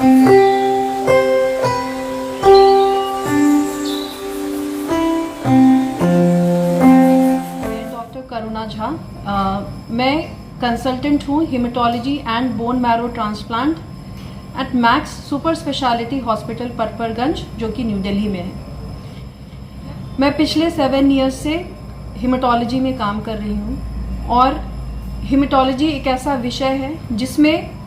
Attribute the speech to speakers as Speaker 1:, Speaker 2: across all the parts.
Speaker 1: Doctor करुणा झा, मैं consultant हूँ haematology and bone marrow transplant at Max super speciality hospital Patparganj, जो कि न्यू दिल्ली में है। मैं पिछले 7 ईयर्स से हेमेटोलॉजी में काम कर रही हूँ और हेमेटोलॉजी एक ऐसा विषय है जिसमें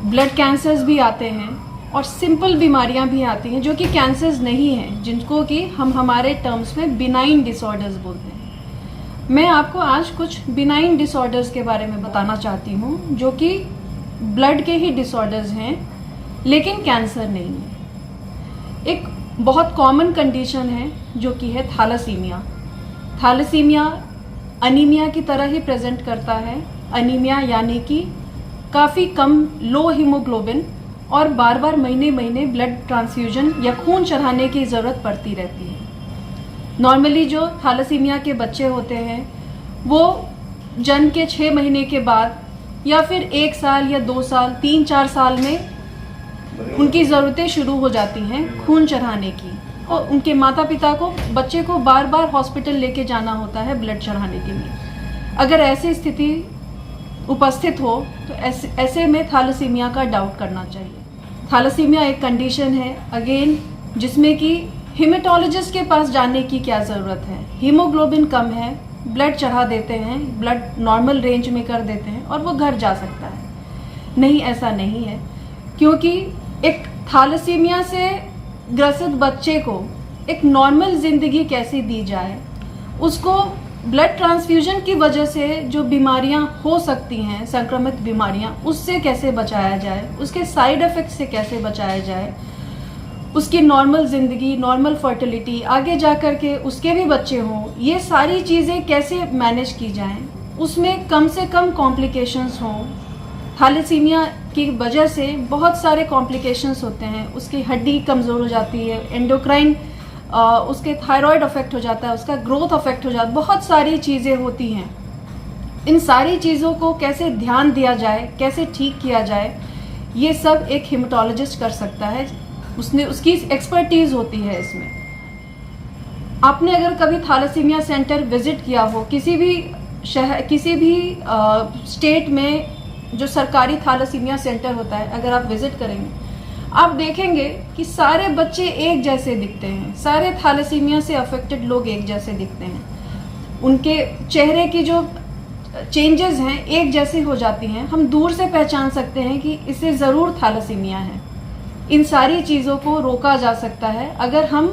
Speaker 1: ब्लड कैंसर्स भी आते हैं और सिंपल बीमारियां भी आती हैं जो कि कैंसर्स नहीं हैं, जिनको कि हम हमारे टर्म्स में बिनाइन डिसऑर्डर्स बोलते हैं। मैं आपको आज कुछ बिनाइन डिसऑर्डर्स के बारे में बताना चाहती हूँ जो कि ब्लड के ही डिसऑर्डर्स हैं लेकिन कैंसर नहीं है। एक बहुत कॉमन कंडीशन है जो कि है थैलेसीमिया। थैलेसीमिया अनीमिया की तरह ही प्रेजेंट करता है। अनीमिया यानी कि काफ़ी कम लो हीमोग्लोबिन और बार बार महीने महीने ब्लड ट्रांसफ्यूजन या खून चढ़ाने की ज़रूरत पड़ती रहती है। नॉर्मली जो थैलेसीमिया के बच्चे होते हैं वो जन्म के 6 महीने के बाद या फिर 1 साल या 2 साल 3-4 साल में उनकी ज़रूरतें शुरू हो जाती हैं खून चढ़ाने की, और उनके माता पिता को बच्चे को बार बार हॉस्पिटल लेके जाना होता है ब्लड चढ़ाने के लिए। अगर ऐसी स्थिति उपस्थित हो तो ऐसे में थैलेसीमिया का डाउट करना चाहिए। थैलेसीमिया एक कंडीशन है अगेन जिसमें कि हेमेटोलॉजिस्ट के पास जाने की क्या ज़रूरत है। हीमोग्लोबिन कम है, ब्लड चढ़ा देते हैं, ब्लड नॉर्मल रेंज में कर देते हैं और वो घर जा सकता है। नहीं, ऐसा नहीं है, क्योंकि एक थैलेसीमिया से ग्रसित बच्चे को एक नॉर्मल ज़िंदगी कैसे दी जाए, उसको ब्लड ट्रांसफ्यूजन की वजह से जो बीमारियां हो सकती हैं, संक्रमित बीमारियां, उससे कैसे बचाया जाए, उसके साइड इफ़ेक्ट से कैसे बचाया जाए, उसकी नॉर्मल ज़िंदगी, नॉर्मल फर्टिलिटी, आगे जा कर के उसके भी बच्चे हों, ये सारी चीज़ें कैसे मैनेज की जाएं, उसमें कम से कम कॉम्प्लिकेशंस हों। थैलेसीमिया की वजह से बहुत सारे कॉम्प्लिकेशंस होते हैं। उसकी हड्डी कमज़ोर हो जाती है, एंडोक्राइन उसके थायराइड अफेक्ट हो जाता है, उसका ग्रोथ अफेक्ट हो जाता है, बहुत सारी चीज़ें होती हैं। इन सारी चीज़ों को कैसे ध्यान दिया जाए, कैसे ठीक किया जाए, ये सब एक हेमेटोलॉजिस्ट कर सकता है। उसकी एक्सपर्टीज़ होती है इसमें। आपने अगर कभी थैलेसीमिया सेंटर विजिट किया हो, किसी भी शहर, किसी भी स्टेट में जो सरकारी थैलेसीमिया सेंटर होता है, अगर आप विजिट करेंगे आप देखेंगे कि सारे बच्चे एक जैसे दिखते हैं, सारे थैलेसीमिया से अफेक्टेड लोग एक जैसे दिखते हैं। उनके चेहरे की जो चेंजेस हैं एक जैसी हो जाती हैं। हम दूर से पहचान सकते हैं कि इसे ज़रूर थैलेसीमिया है। इन सारी चीज़ों को रोका जा सकता है अगर हम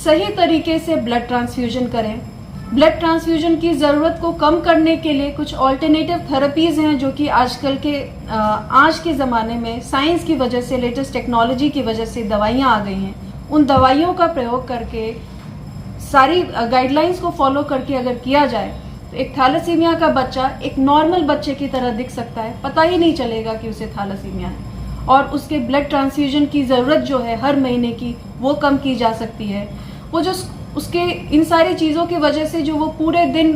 Speaker 1: सही तरीके से ब्लड ट्रांसफ्यूजन करें। ब्लड ट्रांसफ्यूजन की ज़रूरत को कम करने के लिए कुछ ऑल्टरनेटिव थेरेपीज़ हैं जो कि आजकल के आज के ज़माने में साइंस की वजह से, लेटेस्ट टेक्नोलॉजी की वजह से दवाइयाँ आ गई हैं। उन दवाइयों का प्रयोग करके, सारी गाइडलाइंस को फॉलो करके अगर किया जाए तो एक थैलेसीमिया का बच्चा एक नॉर्मल बच्चे की तरह दिख सकता है। पता ही नहीं चलेगा कि उसे थैलेसीमिया है, और उसके ब्लड ट्रांसफ्यूजन की ज़रूरत जो है हर महीने की, वो कम की जा सकती है। वो जो उसके इन सारी चीज़ों की वजह से जो वो पूरे दिन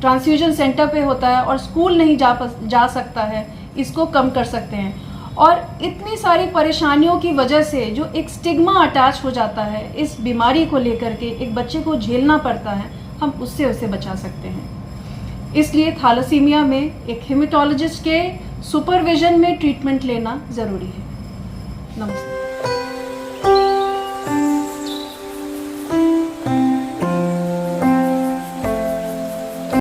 Speaker 1: ट्रांसफ्यूजन सेंटर पे होता है और स्कूल नहीं जा सकता है, इसको कम कर सकते हैं। और इतनी सारी परेशानियों की वजह से जो एक स्टिग्मा अटैच हो जाता है इस बीमारी को लेकर के, एक बच्चे को झेलना पड़ता है, हम उससे उसे बचा सकते हैं। इसलिए थैलेसीमिया में एक हेमेटोलॉजिस्ट के सुपरविजन में ट्रीटमेंट लेना ज़रूरी है। नमस्ते।